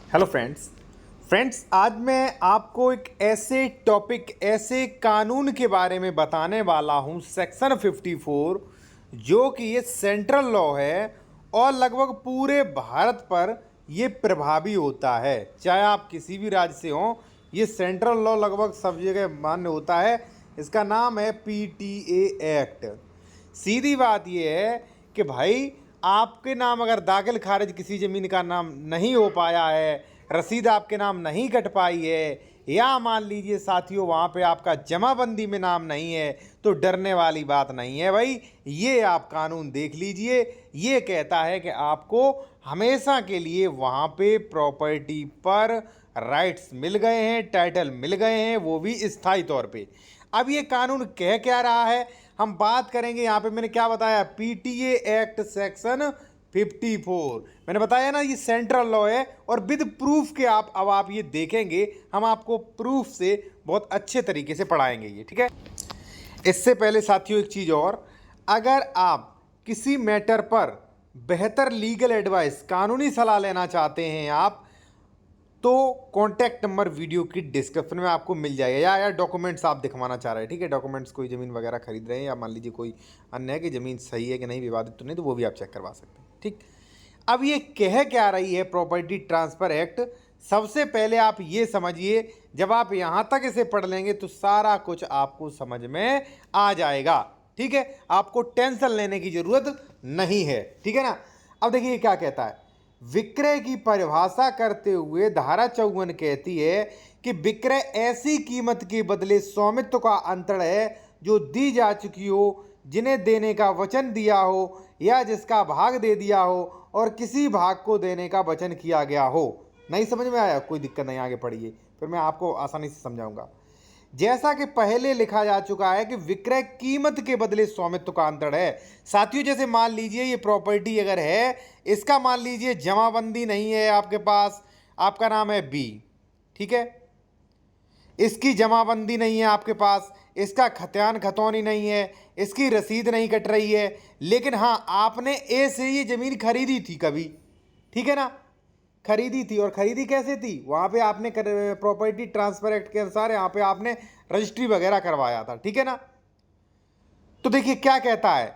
Hello friends आज मैं आपको एक ऐसे टॉपिक ऐसे कानून के बारे में बताने वाला हूं सेक्शन 54 जो कि ये सेंट्रल लॉ है और लगभग पूरे भारत पर ये प्रभावी होता है। चाहे आप किसी भी राज्य से हों, ये सेंट्रल लॉ लगभग सब जगह मान्य होता है। इसका नाम है पीटीए एक्ट। सीधी बात ये है कि भाई आपके नाम अगर दाखिल खारिज किसी ज़मीन का नाम नहीं हो पाया है, रसीद आपके नाम नहीं कट पाई है, या मान लीजिए साथियों वहाँ पे आपका जमाबंदी में नाम नहीं है, तो डरने वाली बात नहीं है भाई। ये आप कानून देख लीजिए, ये कहता है कि आपको हमेशा के लिए वहाँ पे प्रॉपर्टी पर राइट्स मिल गए हैं, टाइटल मिल गए हैं, वो भी स्थायी तौर पे। अब ये कानून कह क्या रहा है, हम बात करेंगे। यहाँ पे मैंने क्या बताया, पीटीए एक्ट सेक्शन 54। मैंने बताया ना ये सेंट्रल लॉ है और विद प्रूफ के अब आप ये देखेंगे, हम आपको प्रूफ से बहुत अच्छे तरीके से पढ़ाएंगे ये, ठीक है। इससे पहले साथियों एक चीज़ और, अगर आप किसी मैटर पर बेहतर लीगल एडवाइस कानूनी सलाह लेना चाहते हैं आप, तो कॉन्टैक्ट नंबर वीडियो की डिस्क्रिप्शन में आपको मिल जाएगा। या डॉक्यूमेंट्स आप दिखवाना चाह रहे हैं, ठीक है, डॉक्यूमेंट्स कोई ज़मीन वगैरह खरीद रहे हैं, या मान लीजिए कोई अन्य है कि ज़मीन सही है कि नहीं, विवादित तो नहीं, तो वो भी आप चेक करवा सकते हैं, ठीक। अब ये कह क्या रही है प्रॉपर्टी ट्रांसफ़र एक्ट, सबसे पहले आप ये समझिए, जब आप यहाँ तक इसे पढ़ लेंगे तो सारा कुछ आपको समझ में आ जाएगा, ठीक है। आपको टेंशन लेने की ज़रूरत नहीं है, ठीक है ना। अब देखिए क्या कहता है, विक्रय की परिभाषा करते हुए धारा 54 कहती है कि विक्रय ऐसी कीमत के बदले स्वामित्व का अंतर है जो दी जा चुकी हो, जिन्हें देने का वचन दिया हो, या जिसका भाग दे दिया हो और किसी भाग को देने का वचन किया गया हो। नहीं समझ में आया, कोई दिक्कत नहीं, आगे पढ़िए, फिर मैं आपको आसानी से समझाऊंगा। जैसा कि पहले लिखा जा चुका है कि विक्रय कीमत के बदले स्वामित्व का अंतर है। साथियों जैसे मान लीजिए ये प्रॉपर्टी अगर है, इसका मान लीजिए जमाबंदी नहीं है आपके पास, आपका नाम है बी, ठीक है, इसकी जमाबंदी नहीं है आपके पास, इसका खतियान खतौनी नहीं है, इसकी रसीद नहीं कट रही है, लेकिन हाँ आपने ए से ये ज़मीन खरीदी थी कभी, ठीक है ना, खरीदी थी। और खरीदी कैसे थी, वहाँ पे आपने प्रॉपर्टी ट्रांसफर एक्ट के अनुसार यहाँ पे आपने रजिस्ट्री वगैरह करवाया था, ठीक है ना। तो देखिए क्या कहता है,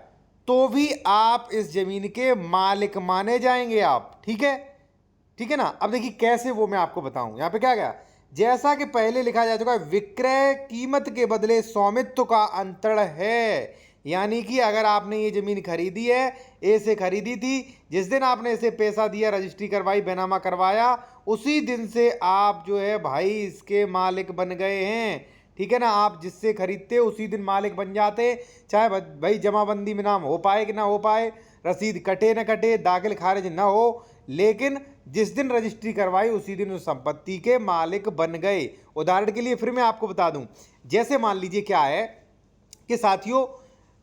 तो भी आप इस जमीन के मालिक माने जाएंगे आप, ठीक है ना। अब देखिए कैसे, वो मैं आपको बताऊं। यहाँ पे क्या गया, जैसा कि पहले लिखा जा चुका है, विक्रय कीमत के बदले स्वामित्व का अंतर है। यानी कि अगर आपने ये ज़मीन खरीदी है, ए से खरीदी थी, जिस दिन आपने इसे पैसा दिया, रजिस्ट्री करवाई, बैनामा करवाया, उसी दिन से आप जो है भाई इसके मालिक बन गए हैं, ठीक है ना। आप जिससे खरीदते उसी दिन मालिक बन जाते, चाहे भाई जमाबंदी में नाम हो पाए कि ना हो पाए, रसीद कटे न कटे, दाखिल खारिज ना हो, लेकिन जिस दिन रजिस्ट्री करवाई उसी दिन उस संपत्ति के मालिक बन गए। उदाहरण के लिए फिर मैं आपको बता दूं, जैसे मान लीजिए क्या है कि साथियों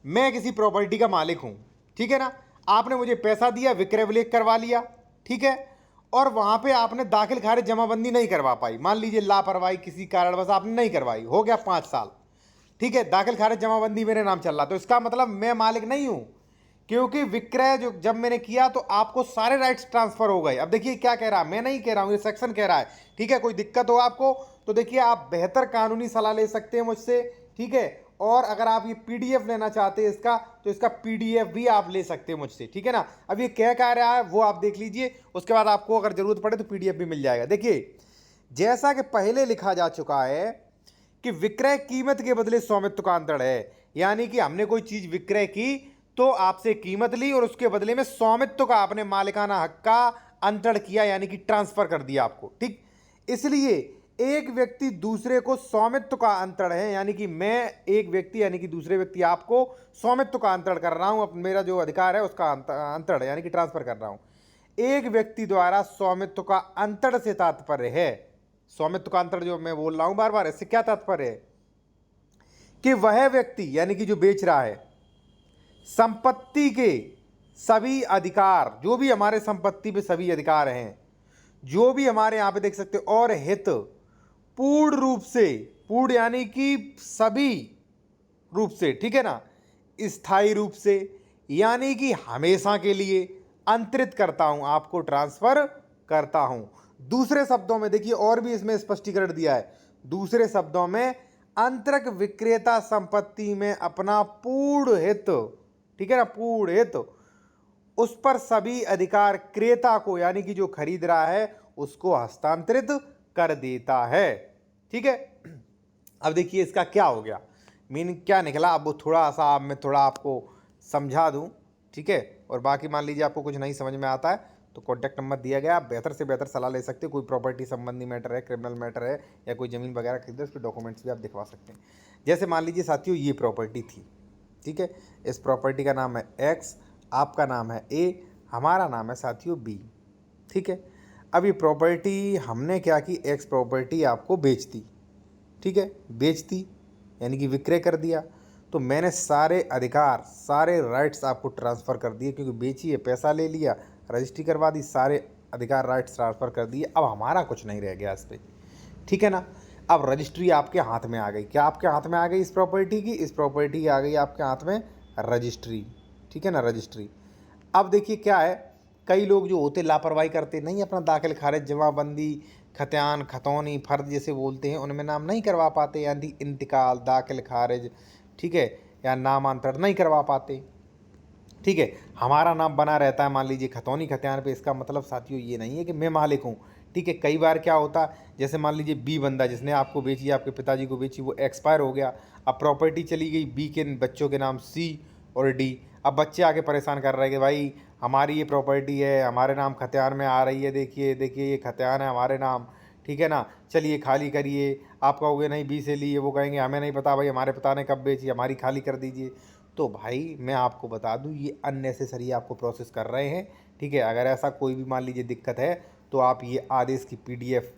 मैं किसी प्रॉपर्टी का मालिक हूं, ठीक है ना, आपने मुझे पैसा दिया, विक्रय विलेख करवा लिया, ठीक है, और वहां पे आपने दाखिल खारिज जमाबंदी नहीं करवा पाई, मान लीजिए लापरवाही किसी कारणवश आपने नहीं करवाई, हो गया 5 साल, ठीक है, दाखिल खारिज जमाबंदी मेरे नाम चल रहा, तो इसका मतलब मैं मालिक नहीं हूं, क्योंकि विक्रय जो जब मैंने किया तो आपको सारे राइट्स ट्रांसफर हो गए। अब देखिए क्या कह रहा है, मैं नहीं कह रहा हूं, ये सेक्शन कह रहा है, ठीक है। कोई दिक्कत हो आपको तो देखिए आप बेहतर कानूनी सलाह ले सकते हैं मुझसे, ठीक है। और अगर आप ये पीडीएफ लेना चाहते हैं इसका, तो इसका पीडीएफ भी आप ले सकते हैं मुझसे, ठीक है ना। अब ये कह रहा है वो आप देख लीजिए, उसके बाद आपको अगर जरूरत पड़े तो पीडीएफ भी मिल जाएगा। देखिए जैसा कि पहले लिखा जा चुका है कि विक्रय कीमत के बदले स्वामित्व का अंतर है, यानी कि हमने कोई चीज विक्रय की तो आपसे कीमत ली और उसके बदले में स्वामित्व का आपने मालिकाना हक का अंतरण किया, यानी कि ट्रांसफर कर दिया आपको, ठीक। इसलिए एक व्यक्ति दूसरे को स्वामित्व का अंतरण है, यानी कि मैं एक व्यक्ति यानी कि दूसरे व्यक्ति आपको स्वामित्व का अंतरण कर रहा हूं, मेरा जो अधिकार है उसका अंतरण यानी कि ट्रांसफर कर रहा हूं। एक व्यक्ति द्वारा स्वामित्व का अंतरण से तात्पर्य है, स्वामित्व का अंतरण जो मैं बोल रहा हूं बार बार, इससे क्या तात्पर्य है कि वह व्यक्ति यानी कि जो बेच रहा है, संपत्ति के सभी अधिकार, जो भी हमारे संपत्ति पे सभी अधिकार हैं, जो भी हमारे यहां पे देख सकते हो, और हित पूर्ण रूप से, पूर्ण यानी कि सभी रूप से, ठीक है ना, स्थायी रूप से यानी कि हमेशा के लिए अंतरित करता हूं, आपको ट्रांसफर करता हूं। दूसरे शब्दों में देखिए और भी इसमें स्पष्टीकरण दिया है। दूसरे शब्दों में आंतरिक विक्रेता संपत्ति में अपना पूर्ण हित, ठीक है ना, पूर्ण हित, उस पर सभी अधिकार क्रेता को यानी कि जो खरीद रहा है उसको हस्तांतरित कर देता है। ठीक है, अब देखिए इसका क्या हो गया, मीनिंग क्या निकला। अब वो थोड़ा सा मैं थोड़ा आपको समझा दूं, ठीक है। और बाकी मान लीजिए आपको कुछ नहीं समझ में आता है तो कॉन्टैक्ट नंबर दिया गया, आप बेहतर से बेहतर सलाह ले सकते हो। कोई प्रॉपर्टी संबंधी मैटर है, क्रिमिनल मैटर है, या कोई ज़मीन वगैरह खरीदे उसके डॉक्यूमेंट्स भी आप दिखवा सकते हैं। जैसे मान लीजिए साथियों ये प्रॉपर्टी थी, ठीक है, इस प्रॉपर्टी का नाम है एक्स, आपका नाम है ए, हमारा नाम है साथियों बी, ठीक है। अब ये प्रॉपर्टी हमने क्या की, एक्स प्रॉपर्टी आपको बेच दी, ठीक है, बेच दी यानी कि विक्रय कर दिया। तो मैंने सारे अधिकार, सारे राइट्स आपको ट्रांसफ़र कर दिए, क्योंकि बेची है, पैसा ले लिया, रजिस्ट्री करवा दी, सारे अधिकार राइट्स ट्रांसफ़र कर दिए। अब हमारा कुछ नहीं रह गया इस पर, ठीक है ना। अब रजिस्ट्री आपके हाथ में आ गई। क्या आपके हाथ में आ गई इस प्रॉपर्टी की? इस प्रॉपर्टी की आ गई आपके हाथ में रजिस्ट्री, ठीक है ना, रजिस्ट्री। अब देखिए क्या है, कई लोग जो होते लापरवाही करते नहीं, अपना दाखिल खारिज, जमाबंदी, खतियान, खतौनी, फर्ज जैसे बोलते हैं, उनमें नाम नहीं करवा पाते, यानी इंतकाल, दाखिल खारिज, ठीक है, या नामांतरण नहीं करवा पाते, ठीक है। हमारा नाम बना रहता है मान लीजिए खतौनी खतियान पे। इसका मतलब साथियों ये नहीं है कि मैं मालिक हूँ, ठीक है। कई बार क्या होता, जैसे मान लीजिए बी बंदा जिसने आपको बेची, आपके पिताजी को बेची, वो एक्सपायर हो गया, अब प्रॉपर्टी चली गई बी के बच्चों के नाम सी और डी। अब बच्चे आके परेशान कर रहे हैं कि भाई हमारी ये प्रॉपर्टी है, हमारे नाम खतियान में आ रही है, देखिए देखिए ये खतियान है हमारे नाम, ठीक है ना, चलिए खाली करिए। आप कहोगे नहीं बी से ली है, वो कहेंगे हमें नहीं पता भाई हमारे पिता ने कब बेची, हमारी खाली कर दीजिए। तो भाई मैं आपको बता दूं ये अननेसेसरी आपको प्रोसेस कर रहे हैं, ठीक है। अगर ऐसा कोई भी मान लीजिए दिक्कत है तो आप ये आदेश की पीडीएफ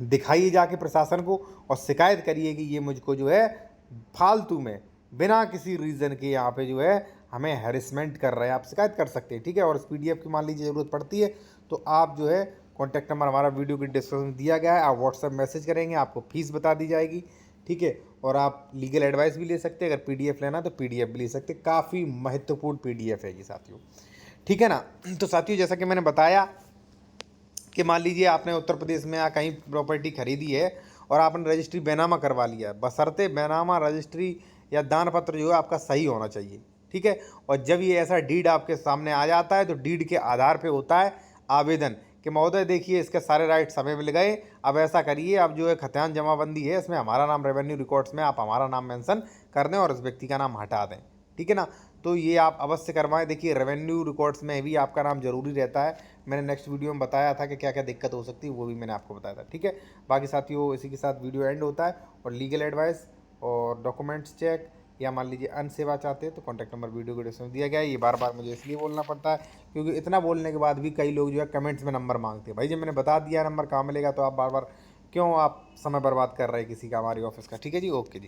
दिखाइए जाके प्रशासन को और शिकायत करिए कि ये मुझको जो है फालतू में बिना किसी रीज़न के यहाँ पे जो है हमें हैरेसमेंट कर रहे हैं। आप शिकायत कर सकते हैं, ठीक है। और इस पीडीएफ की मान लीजिए ज़रूरत पड़ती है तो आप जो है कॉन्टैक्ट नंबर हमारा वीडियो की डिस्क्रिप्शन में दिया गया है, आप व्हाट्सएप मैसेज करेंगे, आपको फ़ीस बता दी जाएगी, ठीक है। और आप लीगल एडवाइस भी ले सकते हैं, अगर पीडीएफ लेना तो पीडीएफ भी ले सकते हैं। काफ़ी महत्वपूर्ण पीडीएफ है ये साथियों, ठीक है ना। तो साथियों जैसा कि मैंने बताया कि मान लीजिए आपने उत्तर प्रदेश में या कहीं प्रॉपर्टी खरीदी है और आपने रजिस्ट्री बैनामा करवा लिया, बशर्ते बैनामा रजिस्ट्री या दान पत्र जो है आपका सही होना चाहिए, ठीक है। और जब ये ऐसा डीड आपके सामने आ जाता है तो डीड के आधार पे होता है आवेदन कि महोदय देखिए इसके सारे राइट्स हमें मिल गए, अब ऐसा करिए, अब जो है खतियान जमाबंदी है इसमें हमारा नाम रेवेन्यू रिकॉर्ड्स में आप हमारा नाम मेंशन कर दें और इस व्यक्ति का नाम हटा दें, ठीक है ना। तो ये आप अवश्य करवाएं। देखिए रेवेन्यू रिकॉर्ड्स में भी आपका नाम जरूरी रहता है। मैंने नेक्स्ट वीडियो में बताया था कि क्या क्या दिक्कत हो सकती है, वो भी मैंने आपको बताया था, ठीक है। बाकी साथियों इसी के साथ वीडियो एंड होता है। और लीगल एडवाइस और डॉक्यूमेंट्स चेक या मान लीजिए अन्य सेवा चाहते हैं तो कॉन्टैक्ट नंबर वीडियो के डिस्क्रिप्शन में दिया गया है। ये बार बार मुझे इसलिए बोलना पड़ता है क्योंकि इतना बोलने के बाद भी कई लोग जो है कमेंट्स में नंबर मांगते हैं। भाई जब मैंने बता दिया नंबर कहाँ मिलेगा तो आप बार बार क्यों आप समय बर्बाद कर रहे हैं किसी का हमारी ऑफिस का, ठीक है जी, ओके जी।